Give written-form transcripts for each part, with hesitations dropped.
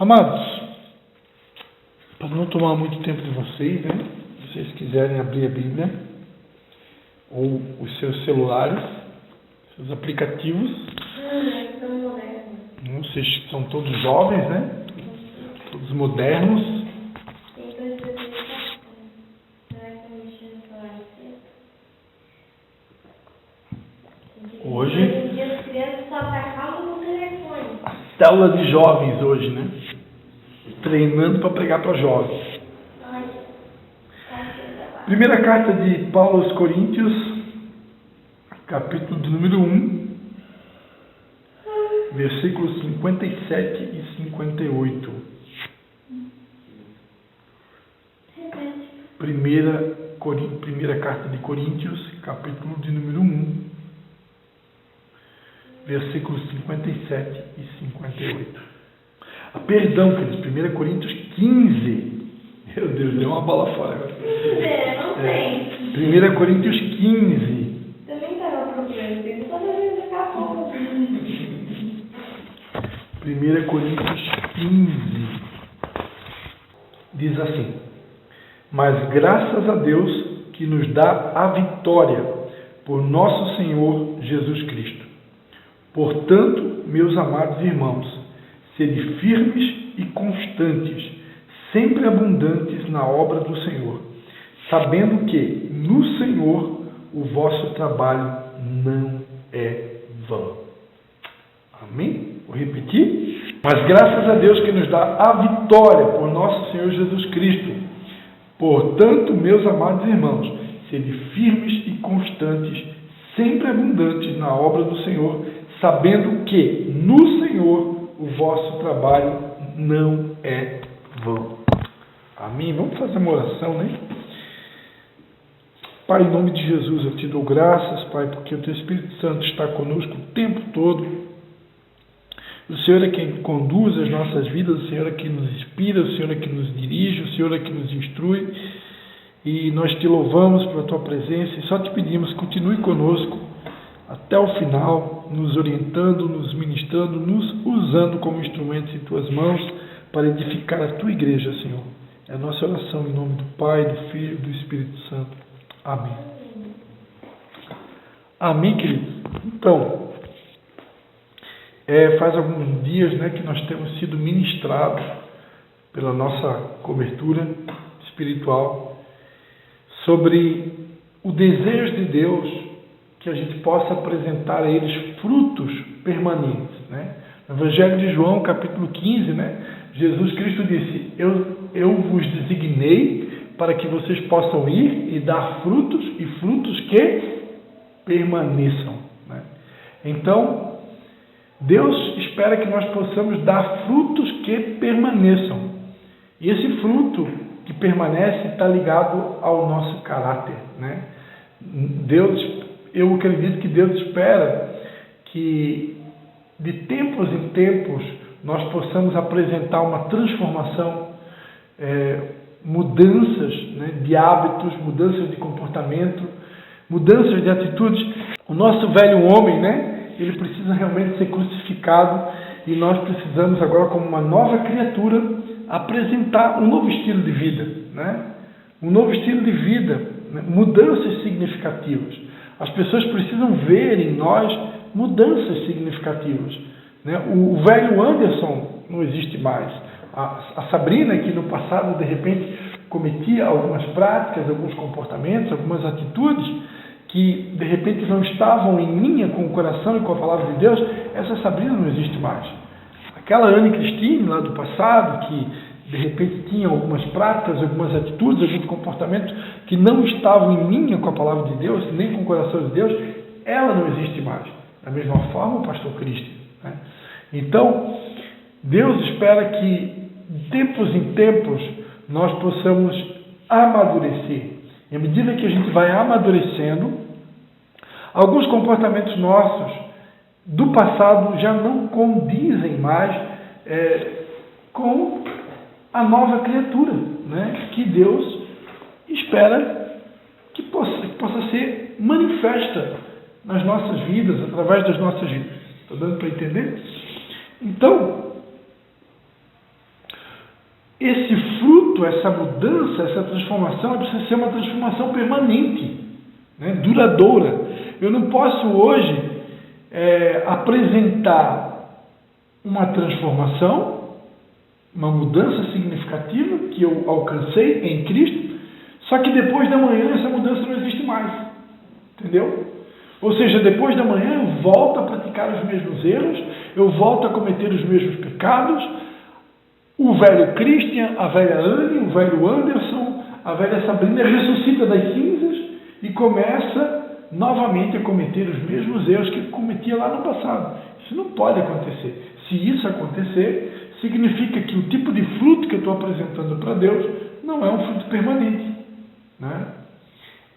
Amados, para não tomar muito tempo de vocês, né? Se vocês quiserem abrir a Bíblia ou os seus celulares, seus aplicativos. Vocês são todos jovens, né? Todos modernos. Hoje, as crianças só acabam no telefone. A célula de jovens hoje, né? Treinando para pregar para jovens. Primeira carta de Paulo aos Coríntios, capítulo de número 1, versículos 57 e 58. Primeira carta de Coríntios, capítulo de número 1, versículos 57 e 58. Perdão, queridos, 1 Coríntios 15. Meu Deus, deu uma bola fora agora. Não tem. 1 Coríntios 15. Também estava procurando, tem toda vez daqui a pouco. 1 Coríntios 15. Diz assim: mas graças a Deus que nos dá a vitória por nosso Senhor Jesus Cristo. Portanto, meus amados irmãos, sede firmes e constantes, sempre abundantes na obra do Senhor, sabendo que no Senhor o vosso trabalho não é vão. Amém? Vou repetir. Mas graças a Deus que nos dá a vitória por nosso Senhor Jesus Cristo. Portanto, meus amados irmãos, sede firmes e constantes, sempre abundantes na obra do Senhor, sabendo que no Senhor o vosso trabalho não é vão. Amém? Vamos fazer uma oração, né? Pai, em nome de Jesus, eu te dou graças, Pai, porque o teu Espírito Santo está conosco o tempo todo. O Senhor é quem conduz as nossas vidas, o Senhor é quem nos inspira, o Senhor é quem nos dirige, o Senhor é quem nos instrui. E nós te louvamos pela tua presença e só te pedimos, continue conosco até o final, nos orientando, nos ministrando, nos usando como instrumentos em tuas mãos para edificar a tua igreja, Senhor. É a nossa oração em nome do Pai, do Filho e do Espírito Santo. Amém. Amém, queridos? Então, faz alguns dias, né, que nós temos sido ministrados pela nossa cobertura espiritual sobre o desejo de Deus que a gente possa apresentar a eles frutos permanentes, né? No Evangelho de João, capítulo 15, né, Jesus Cristo disse: eu vos designei para que vocês possam ir e dar frutos, e frutos que permaneçam, né? Então, Deus espera que nós possamos dar frutos que permaneçam. E esse fruto que permanece está ligado ao nosso caráter, né? Eu acredito que Deus espera que de tempos em tempos nós possamos apresentar uma transformação, mudanças, né, de hábitos, mudanças de comportamento, mudanças de atitudes. O nosso velho homem, né, ele precisa realmente ser crucificado e nós precisamos agora, como uma nova criatura, apresentar um novo estilo de vida, né? Um novo estilo de vida, né? Mudanças significativas. As pessoas precisam ver em nós mudanças significativas, né? O velho Anderson não existe mais. A Sabrina, que no passado, de repente, cometia algumas práticas, alguns comportamentos, algumas atitudes que, de repente, não estavam em linha com o coração e com a palavra de Deus, essa Sabrina não existe mais. Aquela Anne Cristine, lá do passado, que, de repente, tinha algumas práticas, algumas atitudes, alguns comportamentos que não estavam em linha com a palavra de Deus, nem com o coração de Deus, ela não existe mais. Da mesma forma, o pastor Cristo, né? Então, Deus espera que, de tempos em tempos, nós possamos amadurecer. E à medida que a gente vai amadurecendo, alguns comportamentos nossos do passado já não condizem mais com a nova criatura, né, que Deus espera que possa ser manifesta nas nossas vidas, através das nossas vidas. Está dando para entender? Então, esse fruto, essa mudança, essa transformação, precisa ser uma transformação permanente, né? Duradoura. Eu não posso hoje apresentar uma transformação, uma mudança significativa que eu alcancei em Cristo, só que depois da manhã essa mudança não existe mais. Entendeu? Ou seja, depois da manhã eu volto a praticar os mesmos erros, eu volto a cometer os mesmos pecados. O velho Christian, a velha Anne, o velho Anderson, a velha Sabrina ressuscita das cinzas e começa novamente a cometer os mesmos erros que cometia lá no passado. Isso não pode acontecer. Se isso acontecer, significa que o tipo de fruto que eu estou apresentando para Deus não é um fruto permanente, né?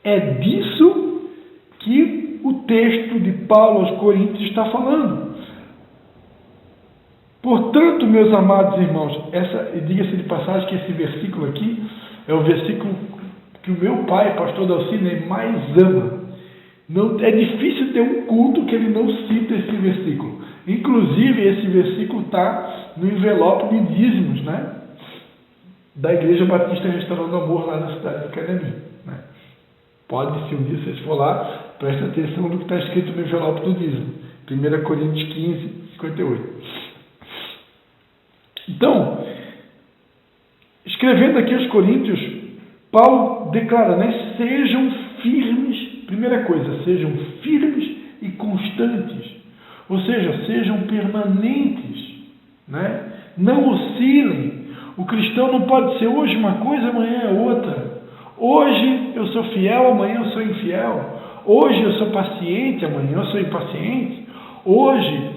É disso que o texto de Paulo aos Coríntios está falando. Portanto, meus amados irmãos, diga-se de passagem que esse versículo aqui é o versículo que o meu pai, pastor Dalcine, mais ama. Não, é difícil ter um culto que ele não cita esse versículo. Inclusive, esse versículo está no envelope de dízimos, né? Da Igreja Batista Restaurando Amor, lá na cidade de Canani, né? Pode, se um dia vocês for lá, preste atenção no que está escrito no envelope do dízimo. 1 Coríntios 15, 58. Então, escrevendo aqui aos Coríntios, Paulo declara, né? Sejam firmes, primeira coisa, sejam firmes e constantes. Ou seja, sejam permanentes, né? Não oscilem. O cristão não pode ser hoje uma coisa, amanhã é outra. Hoje eu sou fiel, amanhã eu sou infiel. Hoje eu sou paciente, amanhã eu sou impaciente. Hoje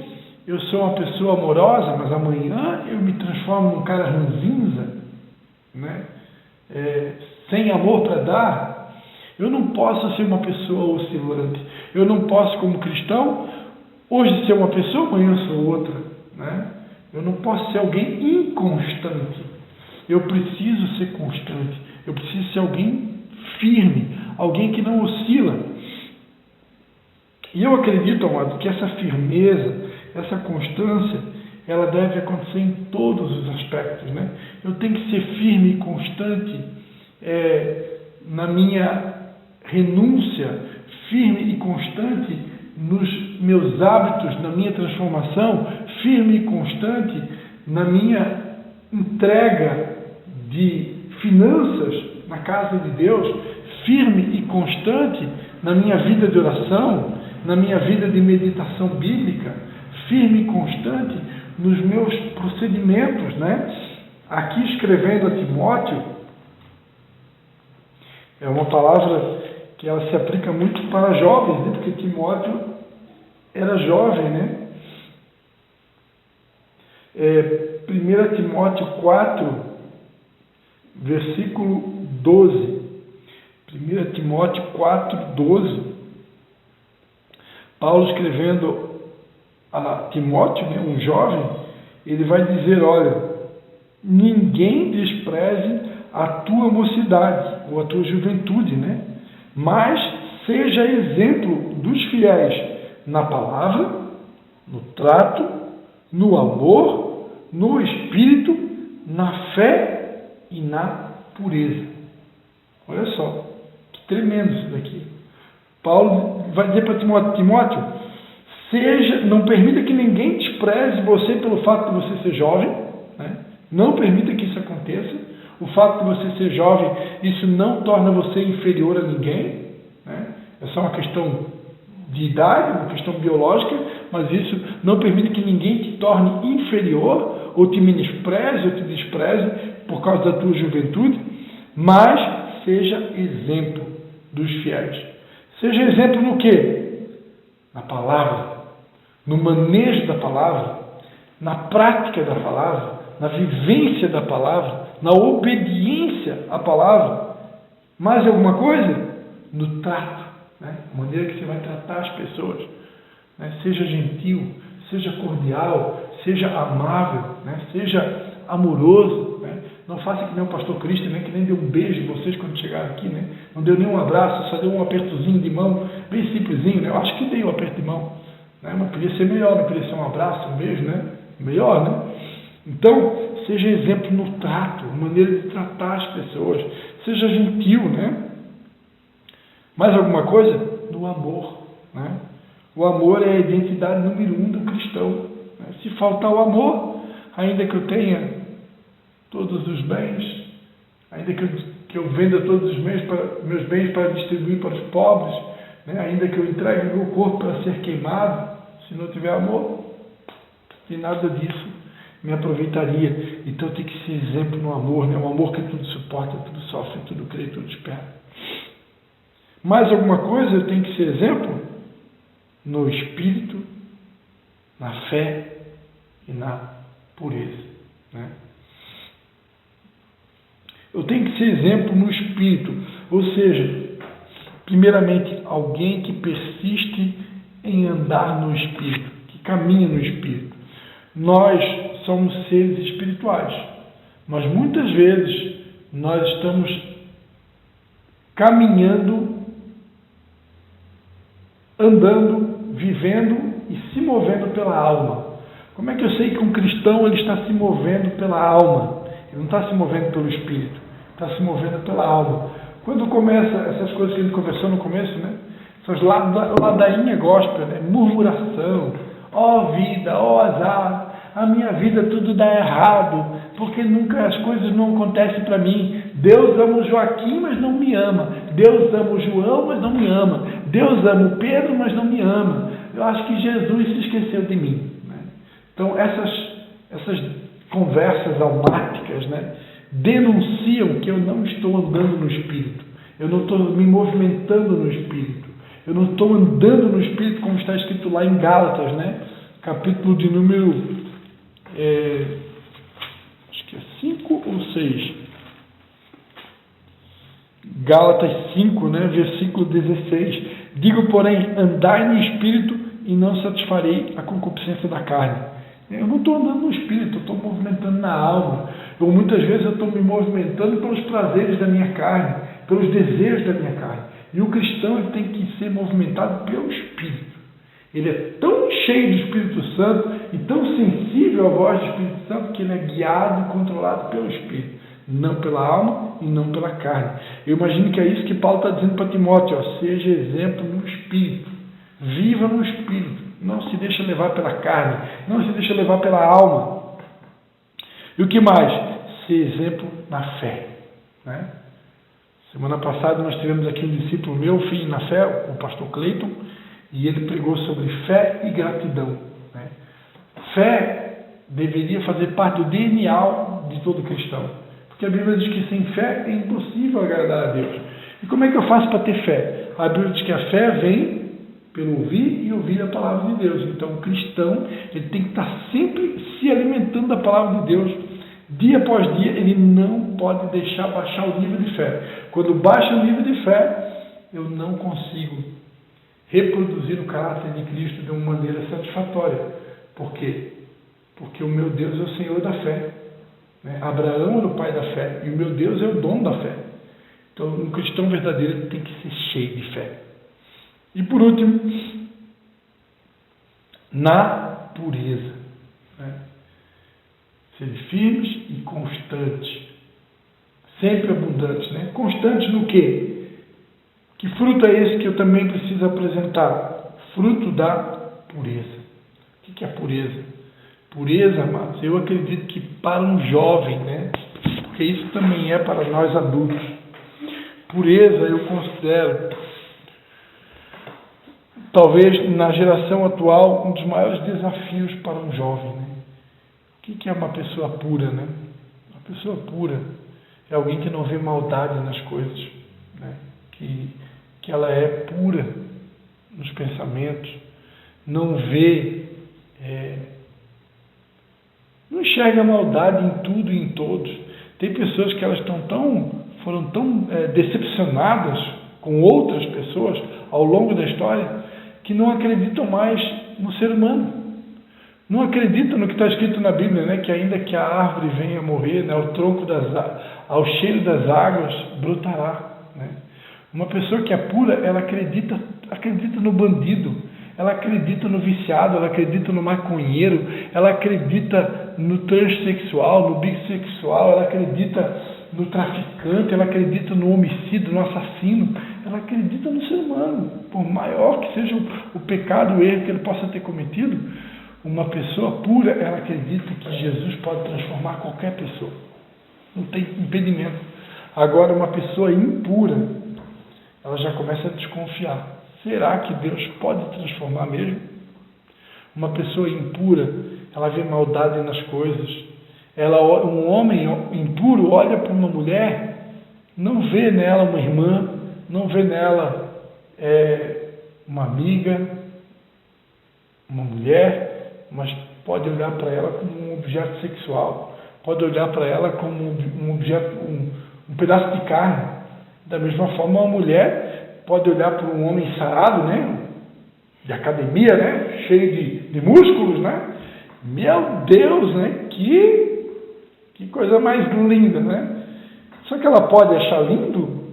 eu sou uma pessoa amorosa, mas amanhã eu me transformo num cara ranzinza, né? Sem amor para dar. Eu não posso ser uma pessoa oscilante. Eu não posso, como cristão, hoje ser uma pessoa, amanhã eu sou outra, né? Eu não posso ser alguém inconstante. Eu preciso ser constante. Eu preciso ser alguém firme, alguém que não oscila. E eu acredito, amado, que essa firmeza, essa constância, ela deve acontecer em todos os aspectos, né? Eu tenho que ser firme e constante na minha renúncia, firme e constante nos meus hábitos, na minha transformação, firme e constante na minha entrega de finanças na casa de Deus, firme e constante na minha vida de oração, na minha vida de meditação bíblica, firme e constante nos meus procedimentos, né? Aqui escrevendo a Timóteo, é uma palavra que ela se aplica muito para jovens, né? Porque Timóteo era jovem, né? 1 Timóteo 4, versículo 12. 1 Timóteo 4, 12. Paulo escrevendo a Timóteo, né, um jovem, ele vai dizer, olha, ninguém despreze a tua mocidade, ou a tua juventude, né? Mas seja exemplo dos fiéis na palavra, no trato, no amor, no espírito, na fé e na pureza. Olha só, que tremendo isso daqui. Paulo vai dizer para Timóteo, não permita que ninguém despreze você pelo fato de você ser jovem, né? Não permita que isso aconteça. O fato de você ser jovem, isso não torna você inferior a ninguém, né? É só uma questão de idade, uma questão biológica, mas isso não permite que ninguém te torne inferior, ou te menospreze, ou te despreze por causa da tua juventude, mas seja exemplo dos fiéis. Seja exemplo no quê? Na palavra, no manejo da palavra, na prática da palavra, na vivência da palavra, na obediência à palavra. Mais alguma coisa? No trato, né? A maneira que você vai tratar as pessoas, né? Seja gentil, seja cordial, seja amável, né? Seja amoroso, né? Não faça que nem o pastor Cristo, né? Que nem deu um beijo em vocês quando chegaram aqui, né? Não deu nem um abraço, só deu um apertozinho de mão, bem simplesinho, né? Eu acho que dei um aperto de mão, né? Mas podia ser melhor, não podia ser um abraço, um beijo, né? Melhor, né? Então, seja exemplo no trato, maneira de tratar as pessoas, seja gentil, né? Mais alguma coisa? No amor, né? O amor é a identidade número 1 do cristão, né? Se faltar o amor, ainda que eu tenha todos os bens, ainda que eu venda todos os meus bens para distribuir para os pobres, né? Ainda que eu entregue o meu corpo para ser queimado, se não tiver amor, de nada disso me aproveitaria. Então tem que ser exemplo no amor, né? Um amor que tudo suporta, tudo sofre, tudo crê, tudo espera. Mais alguma coisa tem que ser exemplo? No espírito, na fé e na pureza, né? Eu tenho que ser exemplo no espírito, ou seja, primeiramente, alguém que persiste em andar no espírito, que caminha no espírito. Nós somos seres espirituais, mas muitas vezes nós estamos caminhando, andando, vivendo e se movendo pela alma. Como é que eu sei que um cristão ele está se movendo pela alma? Ele não está se movendo pelo espírito, está se movendo pela alma. Quando começa essas coisas que a gente conversou no começo, né? Essas ladainha gospel, né? Murmuração, ó vida, ó azar, a minha vida tudo dá errado, porque nunca as coisas não acontecem para mim. Deus ama o Joaquim, mas não me ama. Deus ama o João, mas não me ama. Deus ama o Pedro, mas não me ama. Eu acho que Jesus se esqueceu de mim, né? Então essas conversas almáticas, né, denunciam que eu não estou andando no Espírito, eu não estou me movimentando no Espírito, eu não estou andando no Espírito como está escrito lá em Gálatas, né, capítulo de número acho que é 5 ou 6, Gálatas 5, né, versículo 16, digo porém, andai no Espírito e não satisfarei a concupiscência da carne. Eu não estou andando no espírito, eu estou movimentando na alma. Muitas vezes eu estou me movimentando pelos prazeres da minha carne, pelos desejos da minha carne. E o cristão ele tem que ser movimentado pelo Espírito. Ele é tão cheio do Espírito Santo e tão sensível à voz do Espírito Santo que ele é guiado e controlado pelo Espírito, não pela alma e não pela carne. Eu imagino que é isso que Paulo está dizendo para Timóteo, ó, seja exemplo no Espírito, viva no Espírito. Não se deixa levar pela carne, não se deixa levar pela alma. E o que mais? Ser exemplo na fé, né? Semana passada nós tivemos aqui um discípulo meu, filho na fé, o pastor Cleiton, e ele pregou sobre fé e gratidão, né? Fé deveria fazer parte do DNA de todo cristão, porque a Bíblia diz que sem fé é impossível agradar a Deus. E como é que eu faço para ter fé? A Bíblia diz que a fé vem pelo ouvir e ouvir a palavra de Deus. Então o cristão ele tem que estar sempre se alimentando da palavra de Deus. Dia após dia ele não pode deixar baixar o nível de fé. Quando baixa o nível de fé, eu não consigo reproduzir o caráter de Cristo de uma maneira satisfatória. Por quê? Porque o meu Deus é o Senhor da fé, né? Abraão era o pai da fé e o meu Deus é o dono da fé. Então um cristão verdadeiro tem que ser cheio de fé. E por último, na pureza, né? Ser firmes e constantes, sempre abundantes, né? Constantes no quê? Que fruto é esse que eu também preciso apresentar? Fruto da pureza. O que é pureza? Pureza, amados, eu acredito que para um jovem, né? Porque isso também é para nós adultos. Pureza eu considero talvez na geração atual um dos maiores desafios para um jovem, né? O que é uma pessoa pura, né? Uma pessoa pura é alguém que não vê maldade nas coisas, né? Que ela é pura nos pensamentos, não vê, não enxerga maldade em tudo e em todos. Tem pessoas que elas foram tão decepcionadas com outras pessoas ao longo da história que não acreditam mais no ser humano. Não acreditam no que está escrito na Bíblia, né? Que ainda que a árvore venha a morrer, né? O tronco ao cheiro das águas brotará, né? Uma pessoa que é pura, ela acredita no bandido, ela acredita no viciado, ela acredita no maconheiro, ela acredita no transexual, no bissexual, ela acredita no traficante, ela acredita no homicídio, no assassino, ela acredita no ser humano. Por maior que seja o pecado, o erro que ele possa ter cometido, uma pessoa pura, ela acredita que Jesus pode transformar qualquer pessoa. Não tem impedimento. Agora, uma pessoa impura, ela já começa a desconfiar. Será que Deus pode transformar mesmo? Uma pessoa impura, ela vê maldade nas coisas. Um homem impuro olha para uma mulher, não vê nela uma irmã, não vê nela uma amiga, uma mulher, mas pode olhar para ela como um objeto sexual, pode olhar para ela como um objeto, um pedaço de carne. Da mesma forma, uma mulher pode olhar para um homem sarado, né, de academia, né, cheio de músculos, né? Meu Deus, né? Que coisa mais linda, né? Só que ela pode achar lindo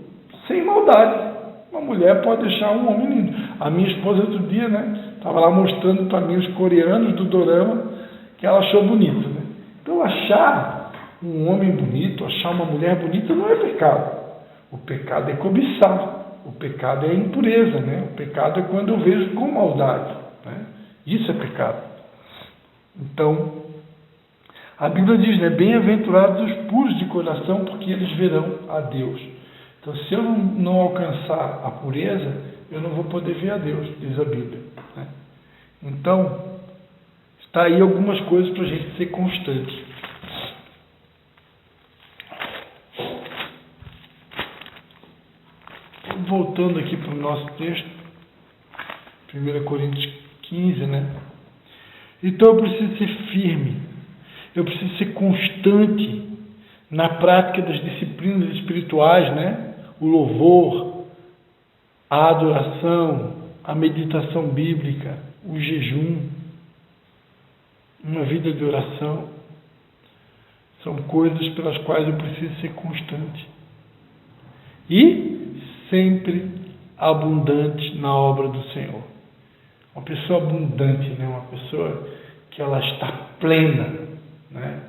sem maldade. Uma mulher pode achar um homem lindo. A minha esposa outro dia, né, estava lá mostrando para mim os coreanos do dorama que ela achou bonito, né? Então, achar um homem bonito, achar uma mulher bonita não é pecado. O pecado é cobiçar. O pecado é a impureza, né? O pecado é quando eu vejo com maldade, né? Isso é pecado. Então, a Bíblia diz, né? Bem-aventurados os puros de coração, porque eles verão a Deus. Então, se eu não alcançar a pureza, eu não vou poder ver a Deus, diz a Bíblia, né? Então, está aí algumas coisas para a gente ser constante. Voltando aqui para o nosso texto, 1 Coríntios 15, né? Então eu preciso ser firme, eu preciso ser constante na prática das disciplinas espirituais, né? O louvor, a adoração, a meditação bíblica, o jejum, uma vida de oração. São coisas pelas quais eu preciso ser constante. E sempre abundante na obra do Senhor. Uma pessoa abundante, né? Uma pessoa que ela está plena, né?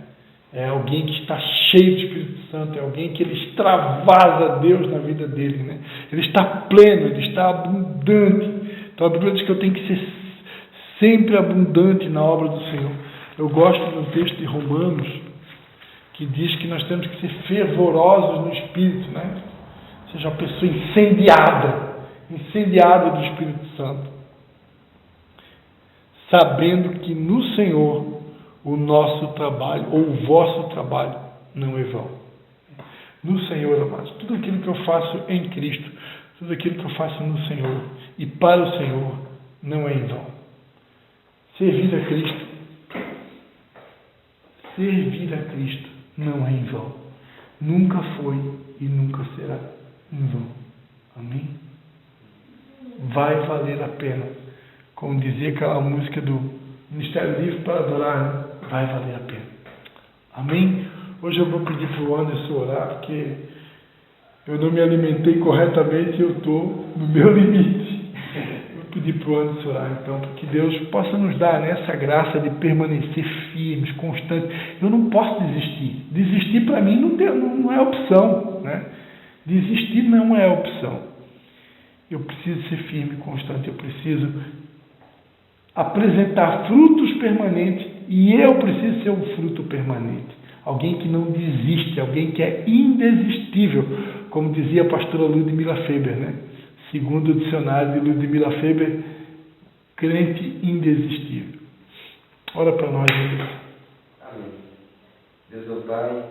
É alguém que está cheio do Espírito Santo, é alguém que ele extravasa Deus na vida dele, né? Ele está pleno, ele está abundante. Então a Bíblia diz que eu tenho que ser sempre abundante na obra do Senhor. Eu gosto do texto de Romanos, que diz que nós temos que ser fervorosos no Espírito, né? Seja uma pessoa incendiada do Espírito Santo, sabendo que no Senhor o nosso trabalho, ou o vosso trabalho, não é vão. No Senhor, amados, tudo aquilo que eu faço em Cristo, tudo aquilo que eu faço no Senhor e para o Senhor, não é em vão. Servir a Cristo não é em vão. Nunca foi e nunca será em vão. Amém? Vai valer a pena. Como dizia aquela música do Ministério Livre para Adorar, né? Vai valer a pena. Amém? Hoje eu vou pedir para o Anderson orar, porque eu não me alimentei corretamente e eu estou no meu limite. Vou pedir para o Anderson orar, então, para que Deus possa nos dar, né, essa graça de permanecer firmes, constantes. Eu não posso desistir. Desistir para mim não é opção, né? Desistir não é opção. Eu preciso ser firme e constante. Eu preciso apresentar frutos permanentes e eu preciso ser um fruto permanente. Alguém que não desiste, alguém que é indesistível, como dizia a pastora Ludmila Faber, né? Segundo o dicionário de Ludmila Faber, crente indesistível. Ora para nós, Deus. Amém. Deus, ó Pai,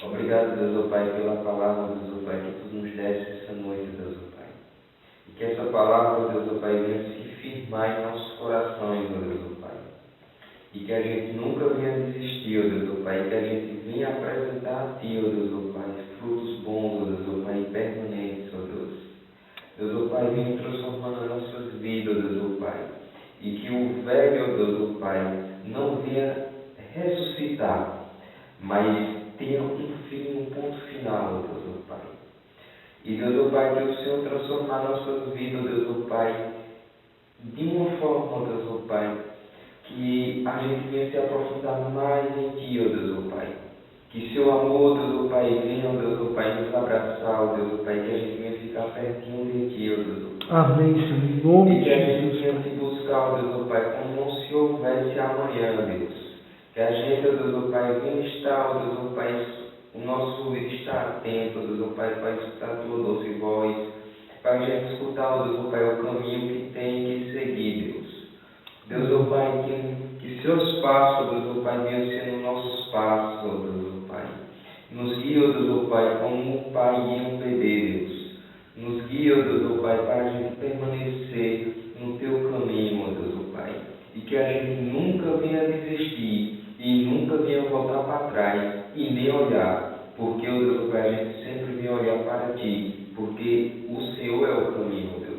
obrigado, Deus, ó Pai, pela palavra, Deus, ó Pai, que Tu nos deste essa noite, Deus, ó Pai. E que essa palavra, Deus, ó Pai, venha se firmar em nossos corações, Deus, ó Pai. E que a gente nunca venha desistir, ó Deus, ó Pai, e que a gente venha apresentar a Ti, ó Deus, ó Pai, frutos bons, ó Deus, ó Pai, e permanentes, ó Deus. Deus, ó Pai, venha transformando as nossas vidas, Deus, ó Pai. E que o velho, ó Deus, ó Pai, não venha ressuscitar, mas tenha um fim, um ponto final, Deus, ó Pai. E Deus, ó Pai, que o Senhor transformar nossas vidas, Deus, ó Pai, de uma forma, Deus, ó Pai, que a gente venha se aprofundar mais em Ti, ó Deus, ó Pai. Que Seu amor, Deus, ó Pai, venha, ó Deus, ó Pai, nos abraçar, ó Deus, ó Pai, que a gente venha ficar pertinho de Ti, ó Deus, ó Pai. Amém, Senhor, em nome E de que a gente Jesus. venha te buscar, ó Deus, ó Pai, como não se houvesse amanhã, Deus. Que a gente, ó Deus, ó Pai, venha estar, ó Deus, ó Pai, o nosso estar atento, ó Deus, ó Pai, para escutar a Tua doce voz, para a gente escutar, ó Deus, ó Pai, o caminho que tem que seguir, Deus. Deus, ó Pai, que Seus passos, Deus, ó Pai, venham sendo nossos passos, ó Deus, ó Pai. Nos guia, ó Deus, ó Pai, como um pai guia um bebê, Deus. Nos guia, ó Deus, ó Pai, para a gente permanecer no Teu caminho, ó Deus, ó Pai. E que a gente nunca venha desistir e nunca venha voltar para trás e nem olhar, porque, ó Deus, ó Pai, a gente sempre vem olhar para Ti, porque o Senhor é o caminho, ó Deus.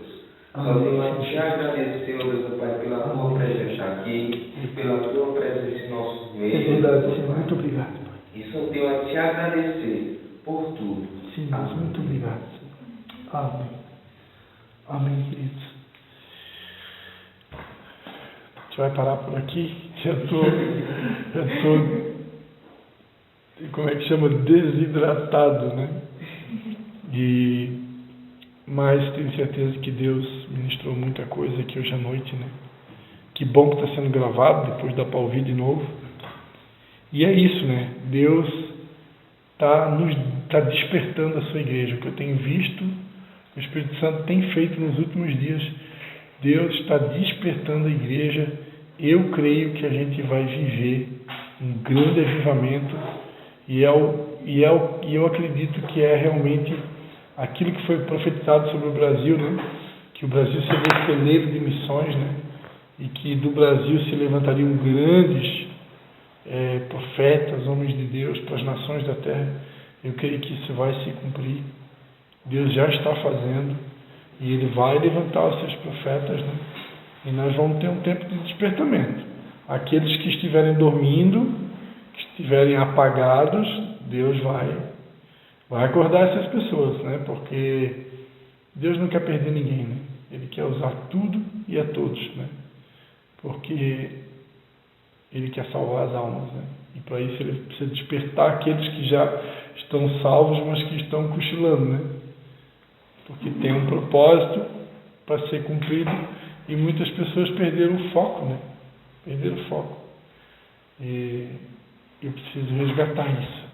Só tenho a Te agradecer, ó Deus, ó Pai, pela Tua presença aqui e pela Tua presença em nossos É meios. verdade, Senhor. Muito obrigado, Pai. E só tenho a Te agradecer por tudo. Sim, Deus, muito obrigado, Senhor. Amém. Amém, queridos. A gente vai parar por aqui. Já estou, como é que chama? Desidratado, né? Mas tenho certeza que Deus ministrou muita coisa aqui hoje à noite, né? Que bom que está sendo gravado, depois dá para ouvir de novo. E é isso, né? Deus está despertando a sua igreja. O que eu tenho visto, o Espírito Santo tem feito nos últimos dias, Deus está despertando a igreja. Eu creio que a gente vai viver um grande avivamento e eu acredito que é realmente aquilo que foi profetizado sobre o Brasil, né? Que o Brasil seria celeiro de missões, né? E que do Brasil se levantariam grandes profetas, homens de Deus para as nações da terra. Eu creio que isso vai se cumprir. Deus já está fazendo e Ele vai levantar os seus profetas, né? E nós vamos ter um tempo de despertamento. Aqueles que estiverem dormindo, que estiverem apagados, Deus vai acordar essas pessoas, né? Porque Deus não quer perder ninguém, né? Ele quer usar tudo e a todos, né? Porque Ele quer salvar as almas, né? E para isso Ele precisa despertar aqueles que já estão salvos, mas que estão cochilando, né? Porque tem um propósito para ser cumprido e muitas pessoas perderam o foco, né? Perderam o foco. E eu preciso resgatar isso.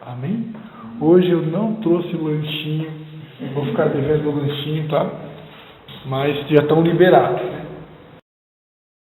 Amém? Hoje eu não trouxe lanchinho, vou ficar devendo o lanchinho, tá? Mas já estão liberados, né?